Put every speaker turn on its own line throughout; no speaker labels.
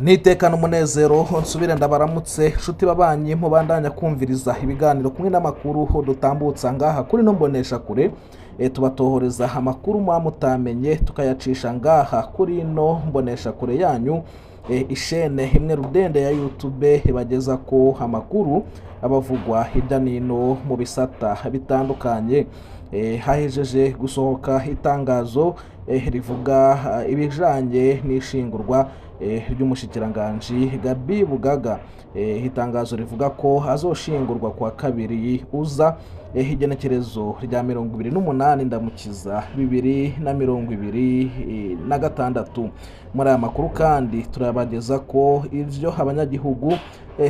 Nitekana umunezero nsubire ndabaramutse nshuti babanyi mubandanya kumviriza ibiganiro kumwe n'amakuru ho dutambutsa ngaha kuri no mbonesha kure tubatohoreza amakuru mutamenye tukayacisha ngaha kuri no mbonesha kure yanyu ishene imwe rudende ya YouTube bageza ko amakuru abavugwa hirya nino mu bisata bitandukanye. Hahejeje gusohoka itangazo rivuga ibijanye n'ishingurwa ry'umushikiranganji Gabi Bugaga. Itangazo rivuga ko azoshingurwa kwa kabiri uza igenekerezo rya 28 ndamukiza 2026. Muri aya makuru kandi turabageza ko ivyo abanyagihugu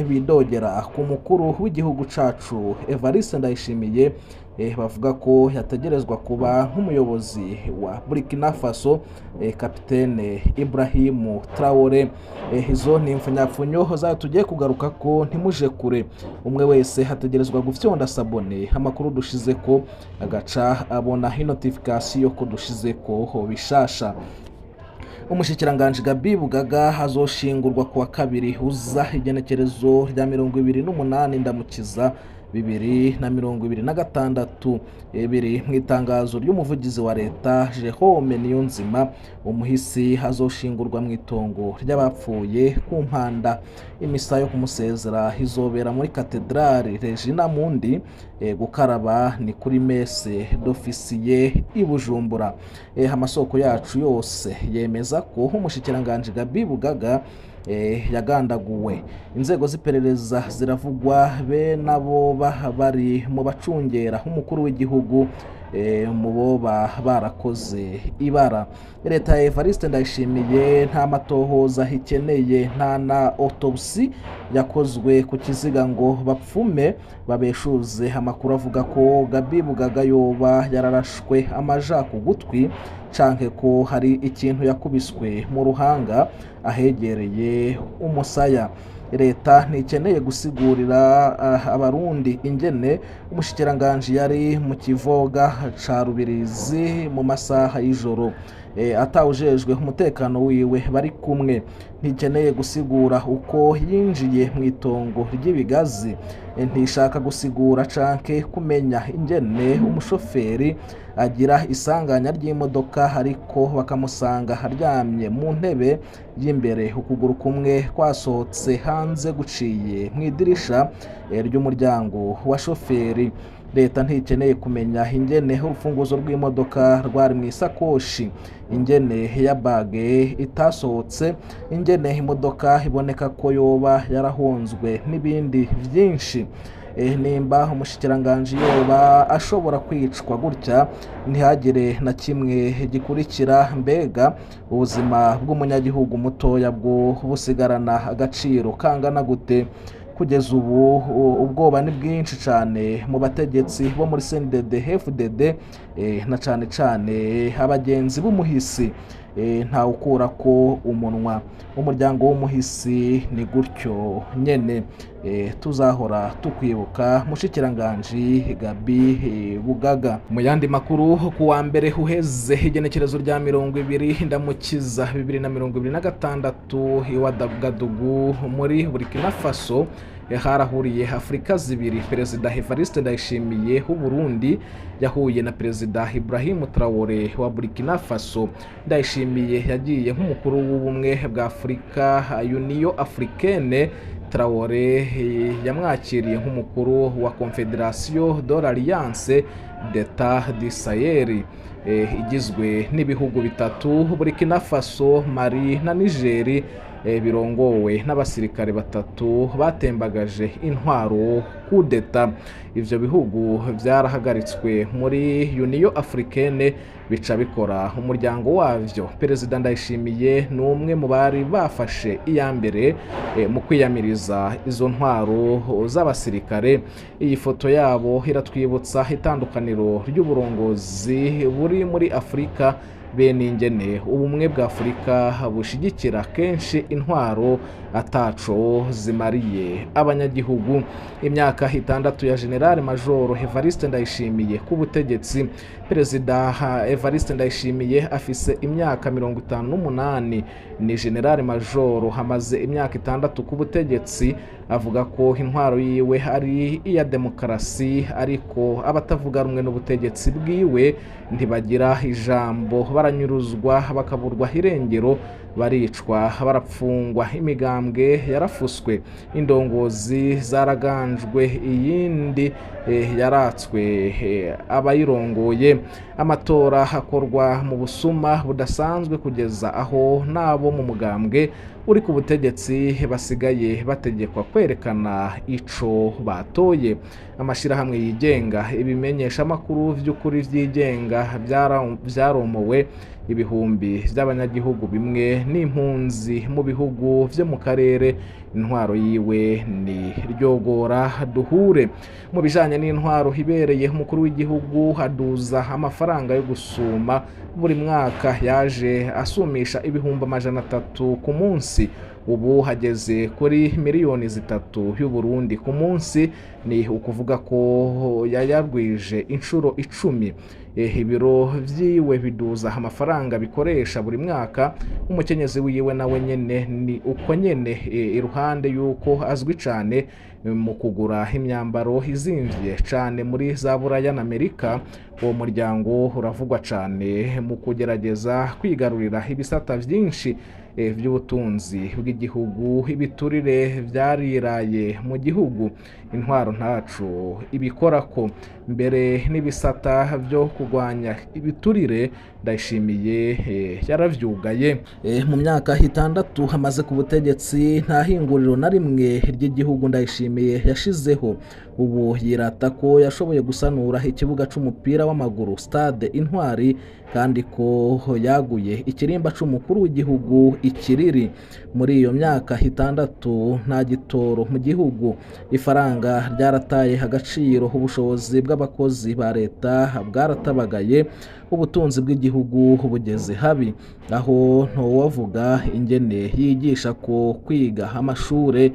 bidogera ku mukuru w'igihugu cacu Evariste Ndayishimiye bavuga ko yategerezwa kuba nk'umuyobozi wa Burkina Faso Kapitene Ibrahim Traoré. Izo ni imfunyapfunyo za tugiye kugaruka ko ntimuje kure, umwe wese hategerezwa gufyonda sabone amakuru dushize ko agaca abona notification ko dushize ko bishasha. Umushikiranganji Gabi Bugaga azoshingurwa kwa kabiri uza igenekerezo rya 28 ndamukiza 2026. Biri mu itangazo ry'umuvugizi wa leta Jérôme Niyonzima. Umuhisi azoshingurwa mu itongo ry'abapfuye ku mpanda. Imisa yo kumusezera izobera muri Cathedrale Regina Mundi. Gukaraba ni kuri messe d'officier i Bujumbura. Amasoko yacu yose yemeza ko umushikiranganji Gabi Bugaga yagandaguwe. Inzego z'iperereza ziravugwa be nabo bari mu bacungera umukuru w'igihugu mu boba barakoze ibara. Leta ya Evariste Ndayishimiye nta matohoza ikeneye, nta na autopsy yakozwe ku kiziga ngo bapfume babeshuze amakuru avuga ko Gabi Bugaga yoba yararashwe amaja ku gutwi canke ko hari ikintu yakubiswe mu ruhanga ahegereye umusaya. Leta ntikeneye gusigurira abarundi ingene umushikiranganji yari mu kivoga ca Rubirizi mu masaha y'ijoro atawujejwe umutekano wiwe bari kumwe. Ntikeneye gusigura uko yinjiye mu itongo ry'ibigazi. Ntishaka gusigura canke kumenya ingene umushoferi agira isanganya ry'imodoka ariko bakamusanga aryamye mu ntebe y'imbere, ukuguru kumwe kwasohotse hanze guciye mu idirisha ry'umuryango wa shoferi. Leta ntikeneye kumenya ingene urufunguzo rw'imodoka rwari mu isakoshi, ingene ya bage itasohotse, ingene imodoka iboneka ko yoba yarahonzwe n'ibindi byinshi. Nimba umushikiranganji yoba ashobora kwicwa gutya ntihagire na kimwe gikurikira, mbega ubuzima bw'umunyagihugu mutoya bwo busigarana agaciro kangana gute? Kugeza ubu ubwoba ni bwinshi cyane mu bategetsi bo muri CNDD-FDD na cane abagenzi b'umuhisi. Nta ukura ko umunwa. Umuryango w'umuhisi ni gutyo nyene. Tuzahora tukwibuka mushikiranganji Gabi Bugaga. Mu yandi makuru ku wa mbere uheze igenekerezo rya 20 ndamukiza 2026 iwa Gadugu muri Burkina Faso harahuriye Afrika zibiri. Perezida Evariste Ndayishimiye w'u Burundi yahuye na Perezida Ibrahim Traoré wa Burkina Faso. Ndayishimiye yagiye nk'umukuru w'ubumwe bwa Afrika Union Africaine. Traoré yamwakiriye nk'umukuru wa Confédération de l'Alliance d'État du Sahel igizwe n'ibihugu bitatu Burkina Faso, Mali na Niger, birongowe n'abasirikare batatu batembagaje intwaro coup d'etat. Ivyo bihugu byarahagaritswe muri Union Africaine bica bikora umuryango wavyo. Perezida Ndayishimiye n'umwe mu bari bafashe iya mbere mu kwiyamiriza izo ntwaro z'abasirikare. Iyi foto yabo iratwibutsa itandukaniro ry'uburongozi buri muri Afrika bene ingene ubumwe bwa Afurika bushigikira kenshi intwaro ataco zimariye abanyagihugu. Imyaka 6 ya General Major Evariste Ndayishimiye ku butegetsi. Perezida Evariste Ndayishimiye afise imyaka 58, ni General Major hamaze imyaka 6 ku butegetsi. Avuga ko intwaro yiwe ari iya demokarasi, ariko abatavuga rumwe n'ubutegetsi bwiwe ntibagira ijambo, baranyuruzwa bakaburwa irengero, baricwa barapfungwa, imigambwe yarafuswe, indongozi zaraganjwe, iyindi yaratswe abayirongoye. Amatora akorwa mu busuma budasanzwe kugeza aho nabo mu mugambwe uri ku butegetsi basigaye bategekwa kwerekana ico batoye. Amashirahamwe yigenga, ibimenyesha amakuru vy'ukuri vyigenga vyaromowe, ibihumbi by'abanyagihugu bimwe n'impunzi mu bihugu vyo mu karere. Intwaro yiwe ni ryogora duhure. Mu bijanye n'intwaro hibereye, umukuru w'igihugu aduza amafaranga yo gusuma buri mwaka, yaje asumisha ibihumbi 300 ku munsi, ubu hageze kuri miliyoni 3 y'u Burundi ku munsi, ni ukuvuga ko yayarwije inshuro 10. Ibiro vyiwe biduza amafaranga bikoresha buri mwaka. Umukenyezi wiwe nawe nyene ni uko nyene, iruhande yuko azwi cane mu kugura imyambaro izimvye cane muri za Buraya na Amerika, uwo muryango uravugwa cane mu kugerageza kwigarurira ibisata vyinshi vy'ubutunzi bw'igihugu. Ibiturire vyariraye mu gihugu, intwaro ntaco ibikorako. Mbere n'ibisata vyo kugwanya ibiturire Ndayishimiye yaravyugaye. Mu myaka 6 hamaze ku butegetsi, nta hinguriro na rimwe ry'igihugu Ndayishimiye yashizeho. Ubu yirata ko yashoboye gusanura ikibuga c'umupira w'amaguru Stade Intwari, kandi ko yaguye ikirimba c'umukuru w'igihugu Ikiriri. Muri iyo myaka 6 nta gitoro mu gihugu, ifaranga ryarataye agaciro, ubushobozi bw'abakozi ba leta bwaratabagaye, ubutunzi bw'igihugu bugeze habi, aho ntowavuga ingene yigisha ko kwiga amashure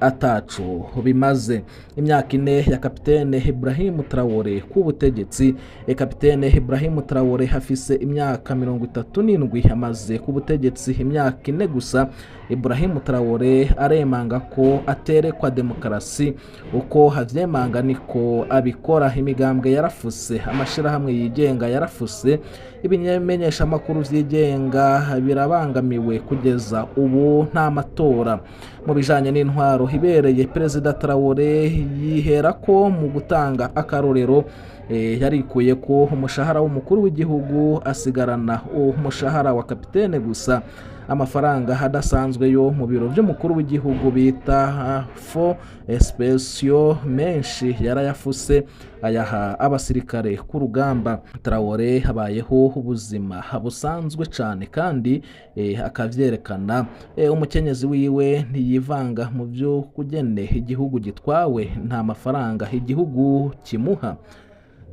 ataco bimaze. Imyaka 4 ya Kapitene Ibrahim Traoré ku butegetsi. Kapitene Ibrahim Traoré hafise imyaka 37 amaze ku butegetsi, imyaka 4 gusa. Ibrahim Traoré aremanga ko aterekwa demokarasi, uko havyemanga niko abikora. Imigambwe yarafuse, amashirahamwe yigenga yarafuse, ibimenyesha amakuru vyigenga birabangamiwe, kugeza ubu nta matora. Mu bijanye n'intwaro hibereye, Perezida Traoré yihera ko mu gutanga akarorero, yarikuye ko umushahara w'umukuru w'igihugu asigarana umushahara wa kapitene gusa. Amafaranga hadasanzwe yo mu biro by'umukuru w'igihugu bita fo special menshi yarayafuse, ayaha abasirikare ku rugamba. Traoré habayeho ubuzima busanzwe cyane, kandi akavyerekana. Umukenyezi wiwe ntiyivanga mu byo kugene igihugu gitwawe, nta mafaranga igihugu kimuha.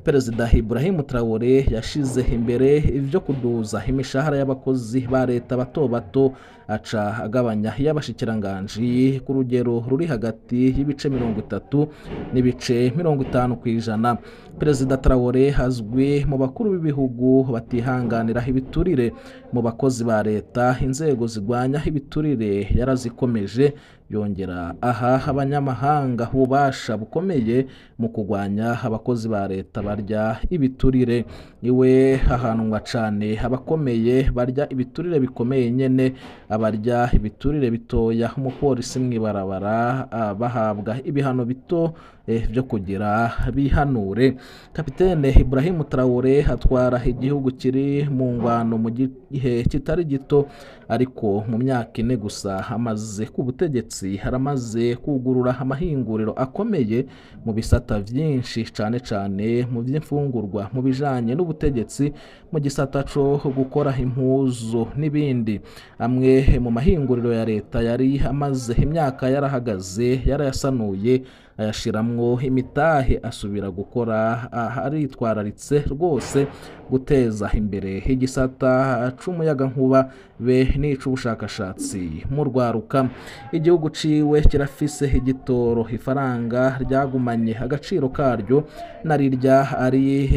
Perezida Ibrahim Traoré yashize imbere ivyo kuduza imishahara y'abakozi ba leta bato bato, aca agabanya y'abashikiranganji ku rugero ruri hagati y'ibice 30 n'ibice 50%. Perezida Traoré hazwi mu bakuru b'ibihugu batihanganira ibiturire. Mu bakozi ba leta, inzego zigwanya ibiturire yarazikomeje, yongera aha abanyamahanga ububasha bukomeye mu kugwanya abakozi ba leta barya ibiturire. Iwe hahanwa cane abakomeye barya ibiturire bikomeye nyene, abarya ibiturire bitoya umupolisi mwibarabara bahabwa ibihano bito vyo kugira bihanure. Kapitene Ibrahim Traoré atwara igihugu kiri mu ngwano mu gihe kitari gito, ariko mu myaka 4 gusa amaze ku butegetsi haramaze kugurura amahinguriro akomeye mu bisata vyinshi, cane cane mu vy'imfungurwa, mu bijanye n'ubutegetsi, mu gisata co gukora impuzu n'ibindi. Amwe mu mahinguriro ya leta yari amaze imyaka yarahagaze yarayasanuye, ayashiramwo imitahe asubira gukora aritwararitse rwose guteza imbere igisata c'umuyagankuba be n'ic'ubushakashatsi mu rwaruka. Igihugu ciwe kirafise igitoro, ifaranga ryagumanye agaciro karyo narirya ari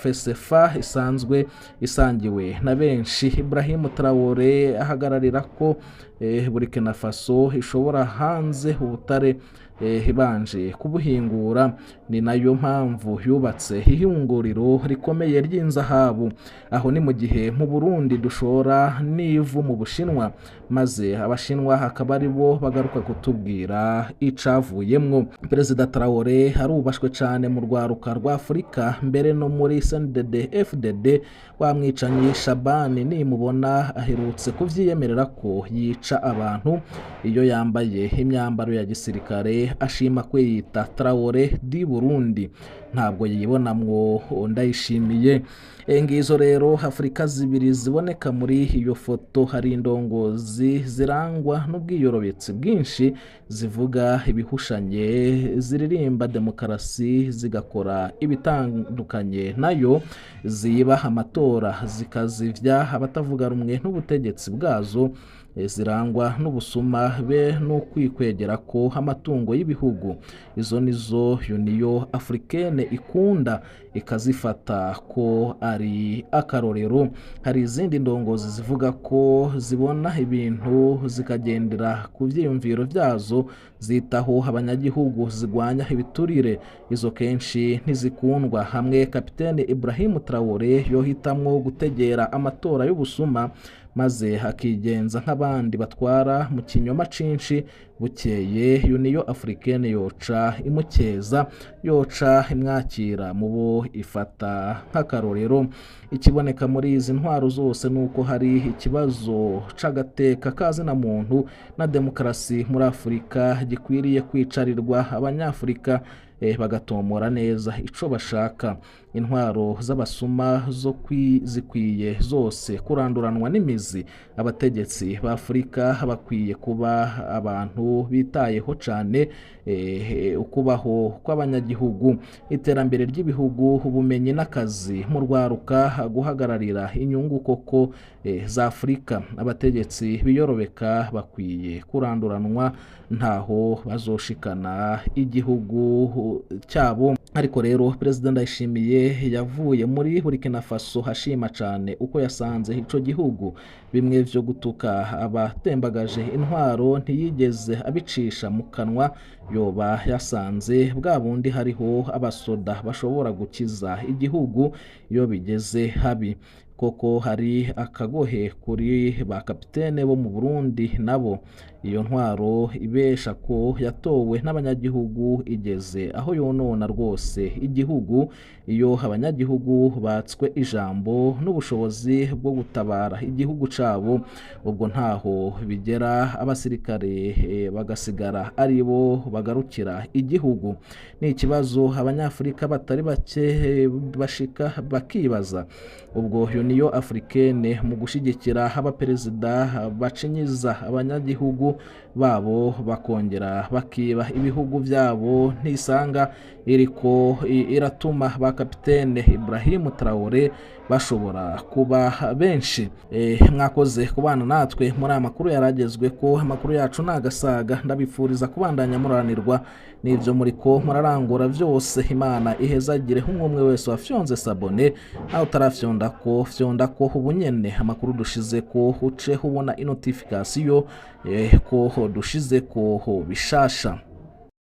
FESEFA isanzwe isangiwe na benshi. Ibrahim Traoré ahagararira ko Burkina Faso ishobora hanze ubutare ibanje kubuhingura, ni nayo mpamvu yubatse ihinguriro rikomeye ry'inzahabu. Aho ni mu gihe mu Burundi dushora n'ivu mu Bushinwa, maze abashinwa hakaba ari bo bagaruka kutubwira icavuyemwo. Perezida Traoré arubashwe cane mu rwaruka rwa Afurika, mbere no muri CNDD FDD. Wamwicanyi Shabani nimubona aherutse kuvyiyemerera ko yica abantu iyo yambaye imyambaro ya gisirikare, ashima kwiyita Traoré di Burundi, ntabwo yibonamwo Ndayishimiye. Ngizo rero Afurika zibiri ziboneka muri iyo foto. Hari indongozi zirangwa n'ubwiyorobetsi bwinshi, zivuga ibihushanye, ziririmba demokarasi, zigakora ibitandukanye nayo, ziba amatora zikazivya abatavuga rumwe n'ubutegetsi bwazo, zirangwa n'ubusuma be no kwikwegera ko amatungo y'ibihugu. Izo nizo Union Africaine ikunda ikazifata ko ari akarorero. Hari izindi ndongozi zivuga ko zibona ibintu zikagendera ku vyiyumviro vyazo, zitaho abanyagihugu, zigwanya ibiturire. Izo kenshi ntizikundwa. Hamwe Kapiteni Ibrahim Traoré yohitamwo gutegera amatora y'ubusuma, maze hakigenza nk'abandi batwara mu kinyoma cinshi, bukeye Union Africaine yoca imukeza, yoca imwakira mu bo ifata nk'akarorero. Ikiboneka muri izi ntwaro zose nuko hari ikibazo c'agateka kazina muntu na demokarasi muri Afurika gikwiriye kwicarirwa. Abanyafurika bagatomora neza ico bashaka. Intwaro z'abasuma zikwiye zose kuranduranwa n'imizi. Abategetsi ba Afurika bakwiye kuba abantu bitayeho cane ukubaho kw'abanyagihugu, iterambere ry'ibihugu, ubumenyi n'akazi mu rwaruka, guhagararira inyungu koko za Afurika. Abategetsi biyorobeka bakwiye kuranduranwa, ntaho bazoshikana igihugu cyabo. Ariko rero Perezida Ndayishimiye yavuye muri Burkina Faso hashima cane uko yasanze ico gihugu. Bimwe vyo gutuka abatembagaje intwaro ntiyigeze abicisha mu kanwa, yoba yasanze bwa bundi hariho abasoda bashobora gukiza igihugu iyo bigeze habi. Koko hari akagohe kuri ba kapitene bo mu Burundi, nabo iyo ntwaro ibesha ko yatowe n'abanyagihugu igeze aho yonona rwose igihugu. Iyo abanyagihugu batswe ijambo n'ubushobozi bwo gutabara igihugu cabo, ubwo ntaho bigera. Abasirikare bagasigara ari bo bagarukira igihugu. Ni ikibazo abanyafurika batari bake bashika bakibaza. Ubwo Union Africaine mu gushigikira abaperezida bacinyiza abanyagihugu babo bakongera bakiba ibihugu vyabo, ntisanga iriko iratuma ba Kapitene Ibrahim Traoré bashobora kuba benshi. Mwakoze kubana natwe muri amakuru yaragezwe ko. Amakuru yacu nagasaga, ndabifuriza kubandanya muranirwa n'ivyo muriko murarangura vyose. Imana ihezagire umwe wese wafyonze sabone, aho utarafyonda ko ubunyene amakuru dushize ko uce ubona notification ko dushize ko bishasha.